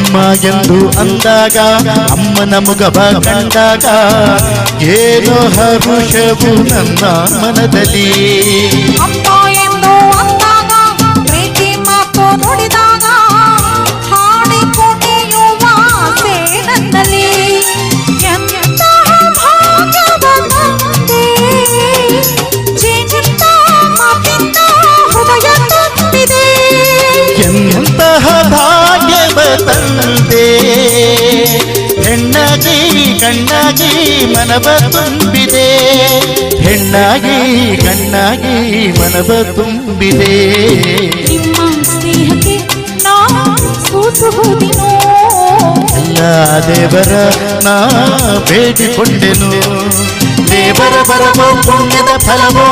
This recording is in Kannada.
ಅಮ್ಮ ಎಂದು ಅಂದಾಗ ಅಮ್ಮನ ಮುಖವ ಕಂಡಾಗ ಏನೋ ಹರುಷವು ನನ್ನ ಮನದಲ್ಲಿ. ಅಮ್ಮ ಎಂದು ಅಂದಾಗ ಪ್ರೀತಿ ಮಾತು ನುಡಿದಾಗ ಹಾಡಿ ಕುಣಿಯುವ ಆಸೆ ನನ್ನಲ್ಲಿ. ಎಂತಹ ಭಾಗ್ಯವ ತಂದೆ ಚಿಂತ ಮಾತಿಂದ ಹೃದಯ ತುಂಬಿದೆ. ಎಂತಹ ಭಾಗ್ಯವ ತಂದೆ ಹೆಣ್ಣಾಗಿ ಕಣ್ಣಾಗಿ ಮನವ ತುಂಬಿದೆ. ಹೆಣ್ಣಾಗಿ ಕಣ್ಣಾಗಿ ಮನವ ತುಂಬಿದೆ. ನಿಮ್ಮ ಸ್ನೇಹಕ್ಕೆ ನಾ ಸೋತು ಹೋದಿನೋ. ಎಲ್ಲ ದೇವರ ನಾ ಬೇಡಿಕೊಂಡೆನು. ದೇವರ ಬರವೋ ಪುಣ್ಯದ ಫಲವೋ